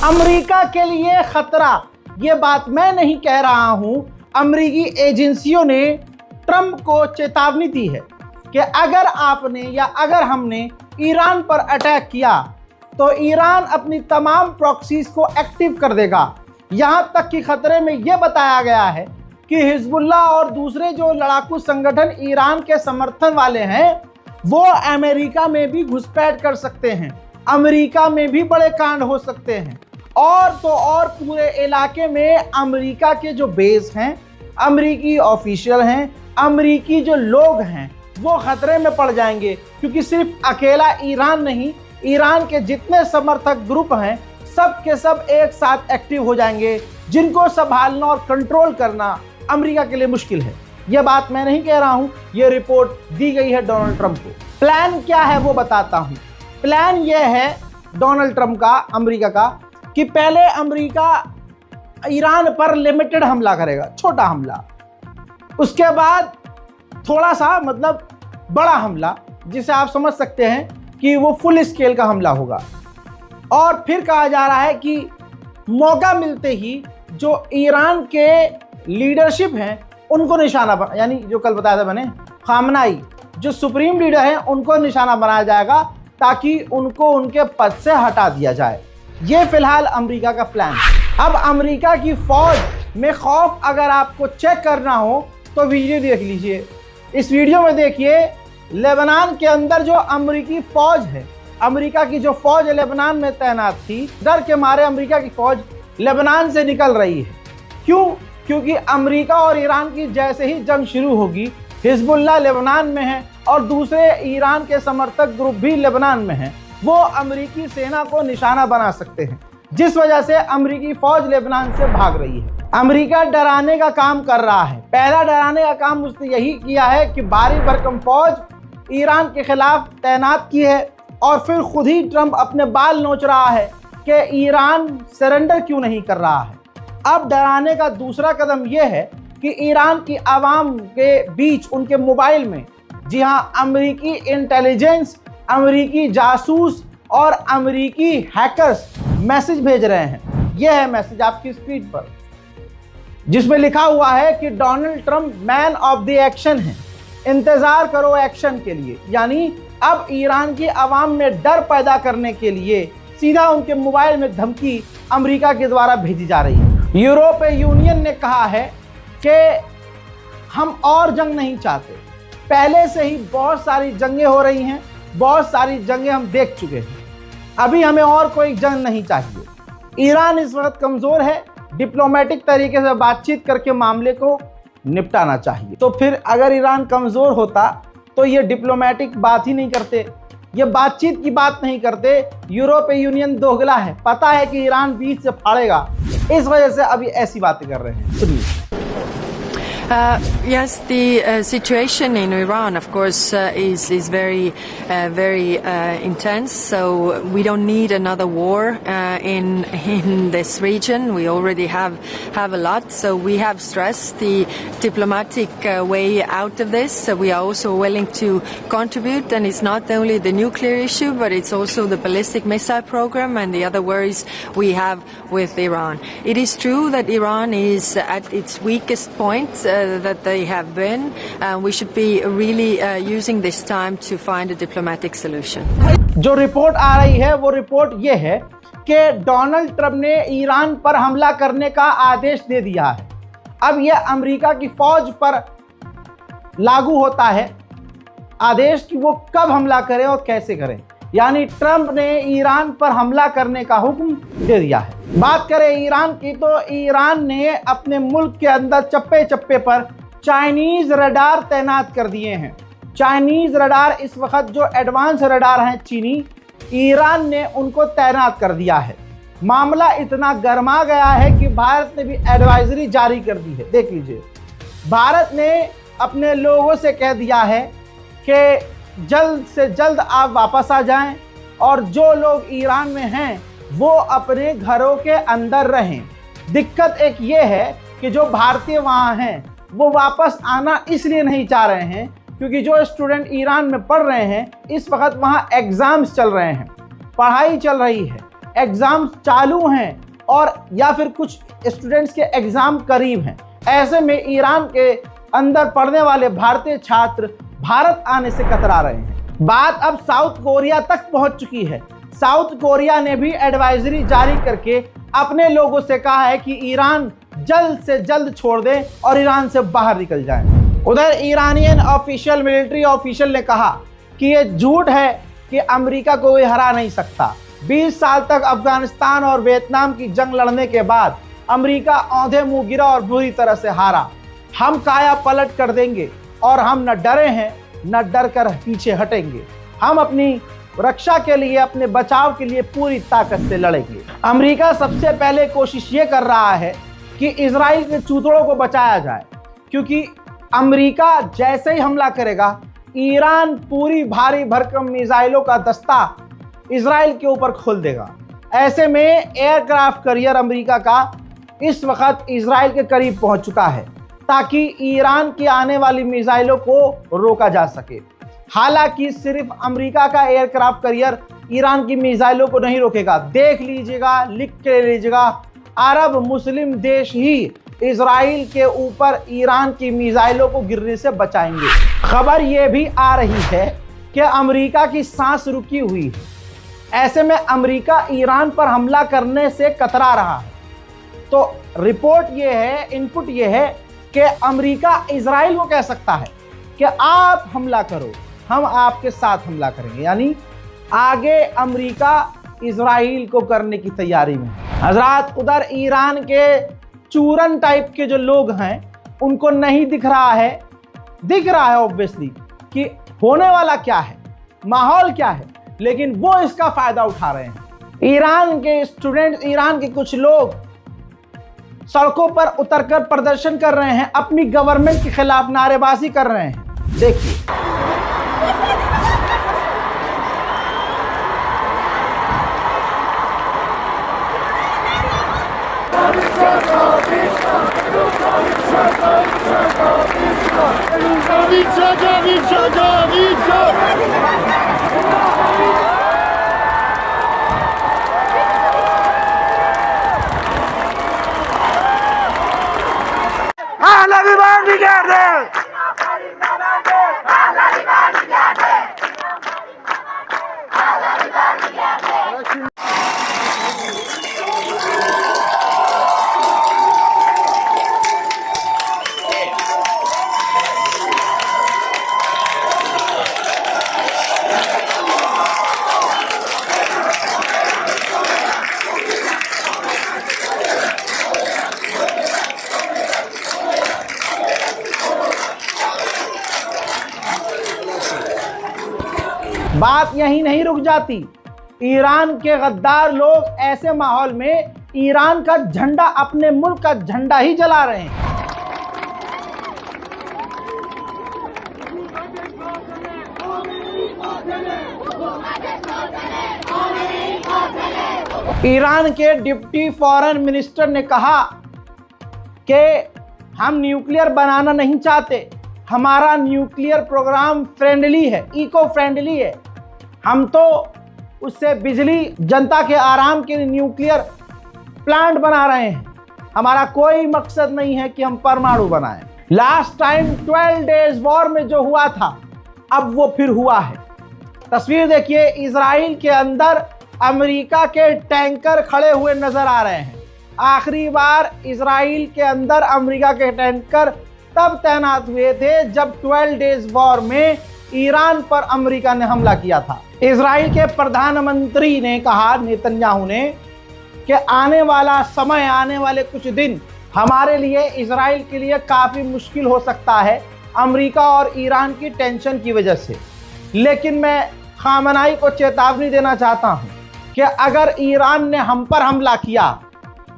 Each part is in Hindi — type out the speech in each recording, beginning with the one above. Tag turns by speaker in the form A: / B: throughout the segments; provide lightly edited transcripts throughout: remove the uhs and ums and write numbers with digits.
A: अमेरिका के लिए खतरा, ये बात मैं नहीं कह रहा हूं, अमेरिकी एजेंसियों ने ट्रंप को चेतावनी दी है कि अगर आपने या अगर हमने ईरान पर अटैक किया तो ईरान अपनी तमाम प्रॉक्सीज को एक्टिव कर देगा। यहां तक कि खतरे में यह बताया गया है कि हिजबुल्लाह और दूसरे जो लड़ाकू संगठन ईरान के समर्थन वाले हैं वो अमेरिका में भी घुसपैठ कर सकते हैं, अमेरिका में भी बड़े कांड हो सकते हैं। और तो और पूरे इलाके में अमेरिका के जो बेस हैं, अमेरिकी ऑफिशियल हैं, अमेरिकी जो लोग हैं वो खतरे में पड़ जाएंगे, क्योंकि सिर्फ अकेला ईरान नहीं, ईरान के जितने समर्थक ग्रुप हैं सब के सब एक साथ एक्टिव हो जाएंगे, जिनको संभालना और कंट्रोल करना अमेरिका के लिए मुश्किल है। यह बात मैं नहीं कह रहा हूं, यह रिपोर्ट दी गई है डोनाल्ड ट्रंप को। प्लान क्या है वो बताता हूं। प्लान यह है डोनाल्ड ट्रंप का, अमेरिका का, कि पहले अमेरिका ईरान पर लिमिटेड हमला करेगा, छोटा हमला, उसके बाद थोड़ा सा मतलब बड़ा हमला, जिसे आप समझ सकते हैं कि वो फुल स्केल का हमला होगा। और फिर कहा जा रहा है कि मौका मिलते ही जो ईरान के लीडरशिप हैं उनको निशाना बना, यानी जो कल बताया था मैंने, खामनाई जो सुप्रीम लीडर हैं उनको निशाना बनाया जाएगा ताकि उनको उनके पद से हटा दिया जाए। ये फिलहाल अमेरिका का प्लान है। अब अमेरिका की फौज में खौफ अगर आपको चेक करना हो तो वीडियो देख लीजिए। इस वीडियो में देखिए लेबनान के अंदर जो अमेरिकी फौज है, अमेरिका की जो फौज लेबनान में तैनात थी, डर के मारे अमेरिका की फौज लेबनान से निकल रही है। क्यों? क्योंकि अमेरिका और ईरान की जैसे ही जंग शुरू होगी, हिजबुल्लाह लेबनान में है और दूसरे ईरान के समर्थक ग्रुप भी लेबनान में हैं, वो अमेरिकी सेना को निशाना बना सकते हैं, जिस वजह से अमेरिकी फौज लेबनान से भाग रही है। अमेरिका डराने का काम कर रहा है। पहला डराने का काम उसने यही किया है कि भारी भरकम फौज ईरान के खिलाफ तैनात की है, और फिर खुद ही ट्रंप अपने बाल नोच रहा है कि ईरान सरेंडर क्यों नहीं कर रहा है। अब डराने का दूसरा कदम यह है कि ईरान की आवाम के बीच उनके मोबाइल में, जी हाँ, अमेरिकी इंटेलिजेंस, अमेरिकी जासूस और अमेरिकी हैकर्स मैसेज भेज रहे हैं। यह है मैसेज आपकी स्क्रीन पर, जिसमें लिखा हुआ है कि Donald Trump man of the action है, इंतजार करो एक्शन के लिए। यानी अब ईरान की आवाम में डर पैदा करने के लिए सीधा उनके मोबाइल में धमकी अमेरिका के द्वारा भेजी जा रही है। यूरोपीय यूनियन ने कहा है कि हम और जंग नहीं चाहते, पहले से ही बहुत सारी जंगें हो रही हैं, बहुत सारी जंगें हम देख चुके हैं, अभी हमें और कोई जंग नहीं चाहिए। ईरान इस वक्त कमज़ोर है, डिप्लोमेटिक तरीके से बातचीत करके मामले को निपटाना चाहिए। तो फिर अगर ईरान कमज़ोर होता तो ये डिप्लोमेटिक बात ही नहीं करते, ये बातचीत की बात नहीं करते। यूरोपीय यूनियन दोगला है, पता है कि ईरान बीच से फाड़ेगा, इस वजह से अभी ऐसी बातें कर रहे हैं। सुनिए।
B: Yes, the situation in Iran, of course, is very intense. So we don't need another war in this region. We already have a lot. So we have stressed the diplomatic way out of this. So we are also willing to contribute, and it's not only the nuclear issue, but it's also the ballistic missile program and the other worries we have with Iran. It is true that Iran is at its weakest point. That they have been. We should be really using this time to find a diplomatic solution.
A: जो रिपोर्ट आ रही है वो रिपोर्ट ये है कि डोनाल्ड ट्रंप ने ईरान पर हमला करने का आदेश दे दिया है। अब यह अमेरिका की फौज पर लागू होता है आदेश कि वो कब हमला करें और कैसे करें। यानी ट्रंप ने ईरान पर हमला करने का हुक्म दे दिया है। बात करें ईरान की, तो ईरान ने अपने मुल्क के अंदर चप्पे चप्पे पर चाइनीज रडार तैनात कर दिए हैं। चाइनीज रडार, इस वक्त जो एडवांस रडार हैं चीनी, ईरान ने उनको तैनात कर दिया है। मामला इतना गर्मा गया है कि भारत ने भी एडवाइजरी जारी कर दी है। देख लीजिए, भारत ने अपने लोगों से कह दिया है कि जल्द से जल्द आप वापस आ जाएं और जो लोग ईरान में हैं वो अपने घरों के अंदर रहें। दिक्कत एक ये है कि जो भारतीय वहाँ हैं वो वापस आना इसलिए नहीं चाह रहे हैं क्योंकि जो स्टूडेंट ईरान में पढ़ रहे हैं इस वक्त वहाँ एग्ज़ाम्स चल रहे हैं, पढ़ाई चल रही है, एग्जाम्स चालू हैं और या फिर कुछ स्टूडेंट्स के एग्जाम करीब हैं। ऐसे में ईरान के अंदर पढ़ने वाले भारतीय छात्र भारत आने से कतरा रहे हैं। बात अब साउथ कोरिया तक पहुंच चुकी है। साउथ कोरिया ने भी एडवाइजरी जारी करके अपने लोगों से कहा है कि ईरान जल्द से जल्द छोड़ दें और ईरान से बाहर निकल जाएं। उधर ईरानियन ऑफिशियल मिलिट्री ऑफिशियल ने कहा कि ये झूठ है कि अमेरिका को कोई हरा नहीं सकता। 20 साल तक अफगानिस्तान और वियतनाम की जंग लड़ने के बाद अमेरिका औंधे मुंह गिरा और बुरी तरह से हारा। हम काया पलट कर देंगे और हम न डरे हैं न डर कर पीछे हटेंगे। हम अपनी रक्षा के लिए, अपने बचाव के लिए पूरी ताकत से लड़ेंगे। अमेरिका सबसे पहले कोशिश ये कर रहा है कि इजराइल के चूतड़ों को बचाया जाए, क्योंकि अमेरिका जैसे ही हमला करेगा ईरान पूरी भारी भरकम मिसाइलों का दस्ता इजराइल के ऊपर खोल देगा। ऐसे में एयरक्राफ्ट कैरियर अमेरिका का इस वक्त इजराइल के करीब पहुंच चुका है ताकि ईरान की आने वाली मिसाइलों को रोका जा सके। हालांकि सिर्फ अमेरिका का एयरक्राफ्ट कैरियर ईरान की मिसाइलों को नहीं रोकेगा। देख लीजिएगा, लिख के लीजिएगा, अरब मुस्लिम देश ही इजराइल के ऊपर ईरान की मिसाइलों को गिरने से बचाएंगे। खबर यह भी आ रही है कि अमेरिका की सांस रुकी हुई है। ऐसे में अमेरिका ईरान पर हमला करने से कतरा रहा है। तो रिपोर्ट ये है, इनपुट ये है कि अमेरिका इजराइल को कह सकता है कि आप हमला करो, हम आपके साथ हमला करेंगे। यानी आगे अमेरिका इजराइल को करने की तैयारी में है। हजरात, उधर ईरान के चूरन टाइप के जो लोग हैं उनको नहीं दिख रहा है ऑब्वियसली कि होने वाला क्या है, माहौल क्या है, लेकिन वो इसका फायदा उठा रहे हैं। ईरान के स्टूडेंट, ईरान के कुछ लोग सड़कों पर उतरकर प्रदर्शन कर रहे हैं, अपनी गवर्नमेंट के खिलाफ नारेबाजी कर रहे हैं। देखिए, बात यहीं नहीं रुक जाती। ईरान के गद्दार लोग ऐसे माहौल में ईरान का झंडा, अपने मुल्क का झंडा ही जला रहे हैं। ईरान के डिप्टी फॉरेन मिनिस्टर ने कहा कि हम न्यूक्लियर बनाना नहीं चाहते, हमारा न्यूक्लियर प्रोग्राम फ्रेंडली है, इको फ्रेंडली है। हम तो उससे बिजली, जनता के आराम के लिए न्यूक्लियर प्लांट बना रहे हैं। हमारा कोई मकसद नहीं है कि हम परमाणु बनाएं। लास्ट टाइम 12 डेज वॉर में जो हुआ था, अब वो फिर हुआ है। तस्वीर देखिए, इजराइल के अंदर अमेरिका के टैंकर खड़े हुए नजर आ रहे हैं। आखिरी बार इजराइल के अंदर अमेरिका के टैंकर तब तैनात हुए थे जब 12 डेज वॉर में ईरान पर अमेरिका ने हमला किया था। इजराइल के प्रधानमंत्री ने कहा, नेतन्याहू ने, कि आने वाला समय, आने वाले कुछ दिन हमारे लिए, इजराइल के लिए काफ़ी मुश्किल हो सकता है अमेरिका और ईरान की टेंशन की वजह से। लेकिन मैं खामनाई को चेतावनी देना चाहता हूं कि अगर ईरान ने हम पर हमला किया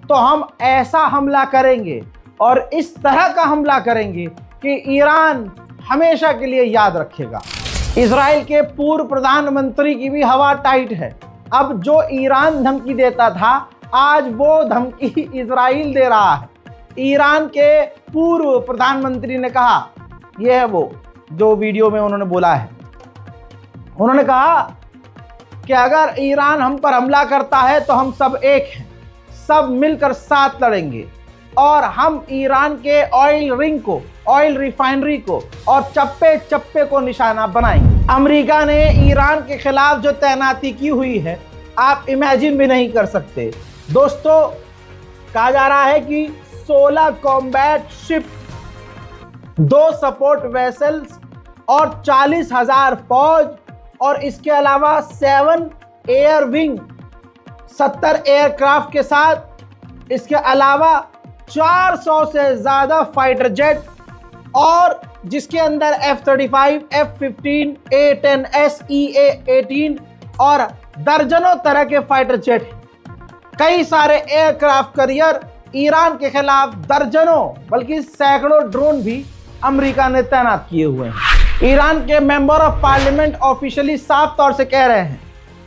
A: तो हम ऐसा हमला करेंगे और इस तरह का हमला करेंगे कि ईरान हमेशा के लिए याद रखेगा। इजराइल के पूर्व प्रधानमंत्री की भी हवा टाइट है। अब जो ईरान धमकी देता था, आज वो धमकी इजराइल दे रहा है। ईरान के पूर्व प्रधानमंत्री ने कहा, यह है वो जो वीडियो में उन्होंने बोला है, उन्होंने कहा कि अगर ईरान हम पर हमला करता है तो हम सब एक हैं, सब मिलकर साथ लड़ेंगे और हम ईरान के ऑयल रिंग को, ऑयल रिफाइनरी को और चप्पे चप्पे को निशाना बनाएंगे। अमेरिका ने ईरान के खिलाफ जो तैनाती की हुई है आप इमेजिन भी नहीं कर सकते। दोस्तों, कहा जा रहा है कि 16 कॉम्बैट शिप, 2 सपोर्ट वेसल्स और 40,000 फौज और इसके अलावा 7 एयर विंग, 70 एयरक्राफ्ट के साथ, इसके अलावा 400 से ज़्यादा फाइटर जेट और जिसके अंदर F-35, F-15, A-10S, EA-18 और दर्जनों तरह के फाइटर जेट, कई सारे एयरक्राफ्ट कैरियर, ईरान के खिलाफ दर्जनों बल्कि सैकड़ों ड्रोन भी अमेरिका ने तैनात किए हुए हैं। ईरान के मेंबर ऑफ पार्लियामेंट ऑफिशियली साफ तौर से कह रहे हैं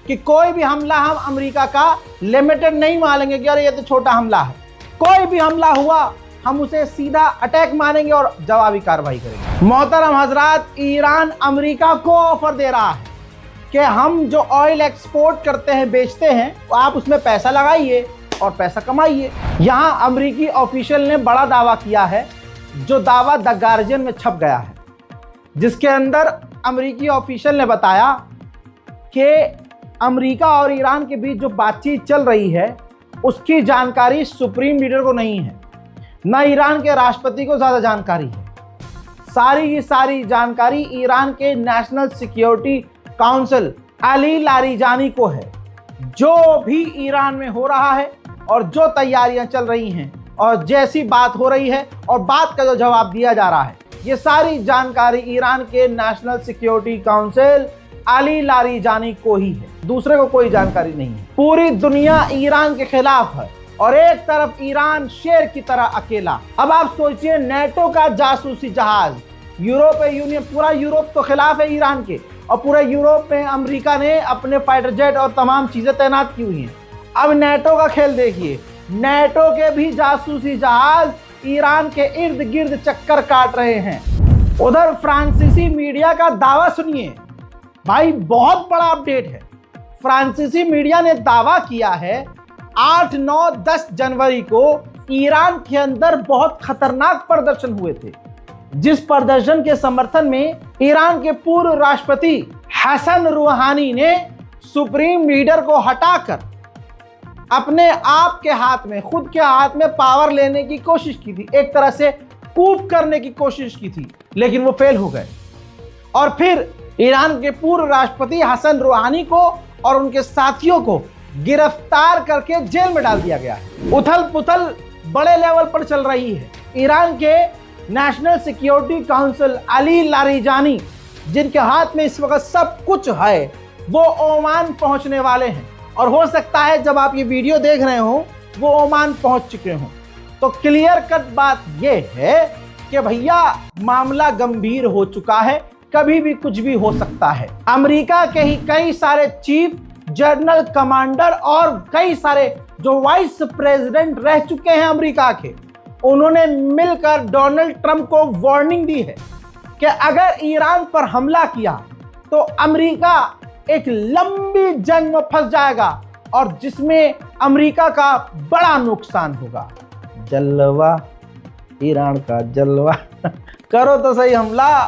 A: कि कोई भी हमला हम अमेरिका का लिमिटेड नहीं मानेंगे कि अरे ये तो छोटा हमला है। कोई भी हमला हुआ हम उसे सीधा अटैक मानेंगे और जवाबी कार्रवाई करेंगे। मोहतरम हजरात, ईरान अमेरिका को ऑफर दे रहा है कि हम जो ऑयल एक्सपोर्ट करते हैं, बेचते हैं, तो आप उसमें पैसा लगाइए और पैसा कमाइए। यहां अमेरिकी ऑफिशियल ने बड़ा दावा किया है, जो दावा द गार्जियन में छप गया है, जिसके अंदर अमेरिकी ऑफिशियल ने बताया कि अमेरिका और ईरान के बीच जो बातचीत चल रही है उसकी जानकारी सुप्रीम लीडर को नहीं है, न ईरान के राष्ट्रपति को ज़्यादा जानकारी है। सारी की सारी जानकारी ईरान के national security council Ali Larijani को है। जो भी ईरान में हो रहा है और जो तैयारियां चल रही हैं और जैसी बात हो रही है और बात का जो जवाब दिया जा रहा है, ये सारी जानकारी ईरान के national security council Ali Larijani को ही है, दूसरे को कोई जानकारी नहीं है। पूरी दुनिया ईरान के खिलाफ है और एक तरफ ईरान शेर की तरह अकेला। अब आप सोचिए, नेटो का जासूसी जहाज, यूरोपीय यूनियन, पूरा यूरोप तो खिलाफ है ईरान के और पूरे यूरोप में अमेरिका ने अपने फाइटर जेट और तमाम चीजें तैनात की हुई हैं। अब नेटो का खेल देखिए, नेटो के भी जासूसी जहाज ईरान के इर्द गिर्द चक्कर काट रहे हैं। उधर फ्रांसीसी मीडिया का दावा सुनिए भाई, बहुत बड़ा अपडेट है। फ्रांसीसी मीडिया ने दावा किया है 8, 9, 10 जनवरी को ईरान के अंदर बहुत खतरनाक प्रदर्शन हुए थे, जिस प्रदर्शन के समर्थन में ईरान के पूर्व राष्ट्रपति हसन रूहानी ने सुप्रीम लीडर को हटाकर अपने आप के हाथ में, खुद के हाथ में पावर लेने की कोशिश की थी, एक तरह से कूप करने की कोशिश की थी, लेकिन वो फेल हो गए। और फिर ईरान के पूर्व राष्ट्रपति हसन रूहानी को और उनके साथियों को गिरफ्तार करके जेल में डाल दिया गया है। उथल पुथल बड़े लेवल पर चल रही है। ईरान के national security council Ali Larijani, जिनके हाथ में इस वक्त सब कुछ है, वो ओमान पहुंचने वाले हैं और हो सकता है जब आप ये वीडियो देख रहे हो वो ओमान पहुंच चुके हों। तो क्लियर कट बात ये है कि भैया मामला गंभीर हो चुका है, कभी भी कुछ भी हो सकता है। अमेरिका के ही कई सारे चीफ, जनरल, कमांडर और कई सारे जो वाइस प्रेसिडेंट रह चुके हैं अमेरिका के, उन्होंने मिलकर डोनाल्ड ट्रंप को वार्निंग दी है कि अगर ईरान पर हमला किया तो अमेरिका एक लंबी जंग में फंस जाएगा और जिसमें अमेरिका का बड़ा नुकसान होगा। जलवा, ईरान का जलवा करो तो सही हमला।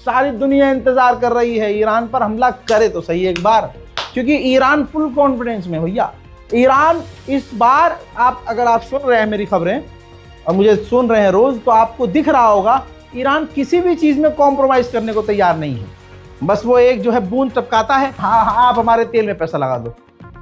A: सारी दुनिया इंतजार कर रही है ईरान पर हमला करे तो सही एक बार, क्योंकि ईरान फुल कॉन्फिडेंस में भैया। ईरान इस बार, अगर आप सुन रहे हैं मेरी खबरें और मुझे सुन रहे हैं रोज, तो आपको दिख रहा होगा ईरान किसी भी चीज में कॉम्प्रोमाइज करने को तैयार नहीं है। बस वो एक जो है बूंद टपकाता है, हाँ आप हमारे तेल में पैसा लगा दो,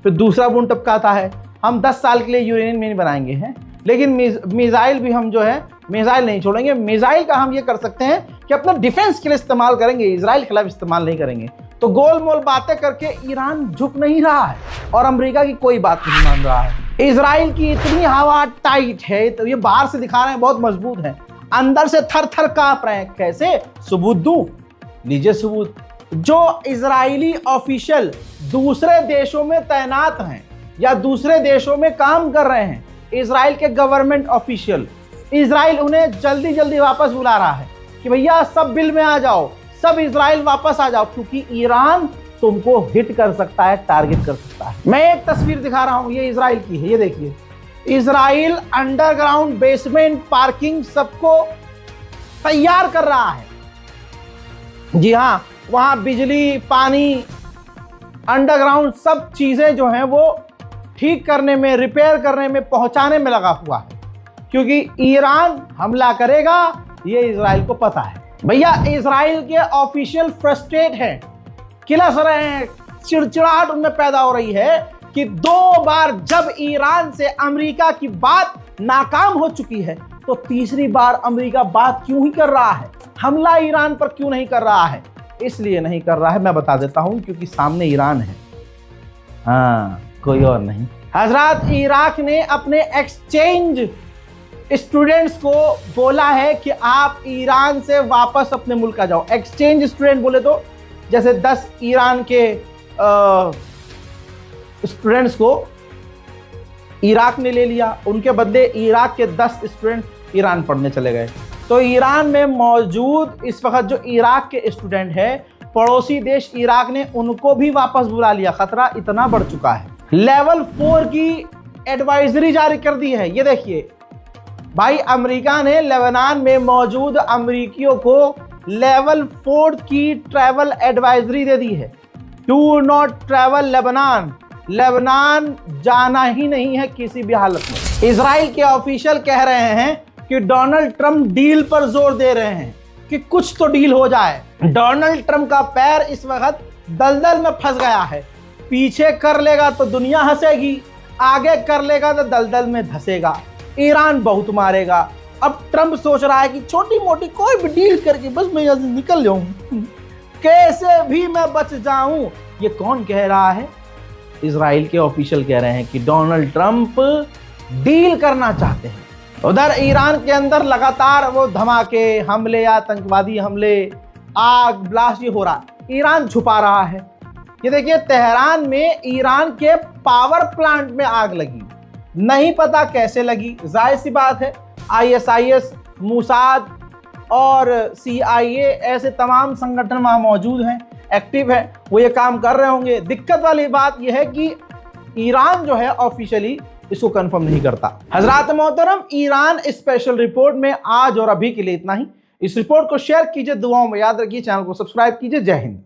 A: फिर दूसरा बूंद टपकाता है, हम 10 साल के लिए यूरेनियम नहीं बनाएंगे हैं, लेकिन मिसाइल भी हम जो है मिसाइल नहीं छोड़ेंगे। मिसाइल का हम ये कर सकते हैं कि अपना डिफेंस के लिए इस्तेमाल करेंगे, इजराइल के खिलाफ इस्तेमाल नहीं करेंगे। तो गोल मोल बातें करके ईरान झुक नहीं रहा है और अमेरिका की कोई बात नहीं मान रहा है। इजराइल की इतनी हवा टाइट है, तो ये बाहर से दिखा रहे हैं बहुत मजबूत है, अंदर से थर थर कांप रहे हैं। कैसे? सबूत दूं? लीजिए सबूत। जो इजरायली ऑफिशियल दूसरे देशों में तैनात हैं या दूसरे देशों में काम कर रहे हैं, इजराइल के गवर्नमेंट ऑफिशियल, इजराइल उन्हें जल्दी जल्दी वापस बुला रहा है कि भैया सब बिल में आ जाओ, सब इजराइल वापस आ जाओ, क्योंकि ईरान तुमको हिट कर सकता है, टारगेट कर सकता है। मैं एक तस्वीर दिखा रहा हूं, ये इजराइल की है। ये देखिए, इजराइल अंडरग्राउंड बेसमेंट पार्किंग सबको तैयार कर रहा है। जी हां, वहां बिजली, पानी, अंडरग्राउंड सब चीजें जो हैं वो ठीक करने में, रिपेयर करने में, पहुंचाने में लगा हुआ है, क्योंकि ईरान हमला करेगा, ये इजराइल को पता है। भैया, इजराइल के ऑफिशियल फ्रस्ट्रेट हैं, किलस रहे हैं, चिड़चिड़ाहट उनमें पैदा हो रही है कि 2 बार जब ईरान से अमेरिका की बात नाकाम हो चुकी है, तो तीसरी बार अमेरिका बात क्यों ही कर रहा है, हमला ईरान पर क्यों नहीं कर रहा है? इसलिए नहीं कर रहा है, मैं बता देता हूं, क्योंकि सामने ईरान है, हाँ, कोई और नहीं। हजरात, इराक ने अपने एक्सचेंज स्टूडेंट्स को बोला है कि आप ईरान से वापस अपने मुल्क आ जाओ। एक्सचेंज स्टूडेंट बोले तो जैसे 10 ईरान के स्टूडेंट्स को इराक ने ले लिया, उनके बदले इराक के 10 स्टूडेंट ईरान पढ़ने चले गए। तो ईरान में मौजूद इस वक्त जो इराक के स्टूडेंट है, पड़ोसी देश इराक ने उनको भी वापस बुला लिया। खतरा इतना बढ़ चुका है, लेवल 4 की एडवाइजरी जारी कर दी है। ये देखिए भाई, अमेरिका ने लेबनान में मौजूद अमेरिकियों को लेवल 4 की ट्रैवल एडवाइजरी दे दी है। Do not travel Lebanon, Lebanon जाना ही नहीं है किसी भी हालत में। इजराइल के ऑफिशियल कह रहे हैं कि डोनाल्ड ट्रंप डील पर जोर दे रहे हैं कि कुछ तो डील हो जाए। डोनाल्ड ट्रंप का पैर इस वक्त दलदल में फंस गया है। पीछे कर लेगा तो दुनिया हंसेगी, आगे कर लेगा तो दलदल में धंसेगा, ईरान बहुत मारेगा। अब ट्रंप सोच रहा है कि छोटी मोटी कोई भी डील करके बस मैं यहाँ से निकल जाऊं, कैसे भी मैं बच जाऊं। ये कौन कह रहा है? इजराइल के ऑफिशियल कह रहे हैं कि डोनाल्ड ट्रंप डील करना चाहते हैं। उधर ईरान के अंदर लगातार वो धमाके, हमले, आतंकवादी हमले, आग ब्लास्ट ये हो रहा है। ईरान छुपा रहा है। ये देखिए, तेहरान में ईरान के पावर प्लांट में आग लगी, नहीं पता कैसे लगी। जाहिर सी बात है, ISIS, मूसाद और CIA ऐसे तमाम संगठन वहां मौजूद हैं, एक्टिव है, वो ये काम कर रहे होंगे। दिक्कत वाली बात यह है कि ईरान जो है ऑफिशियली इसको कंफर्म नहीं करता। हजरात मोहतरम, ईरान स्पेशल रिपोर्ट में आज और अभी के लिए इतना ही। इस रिपोर्ट को शेयर कीजिए, दुआओं में याद रखिए, चैनल को सब्सक्राइब कीजिए। जय हिंद।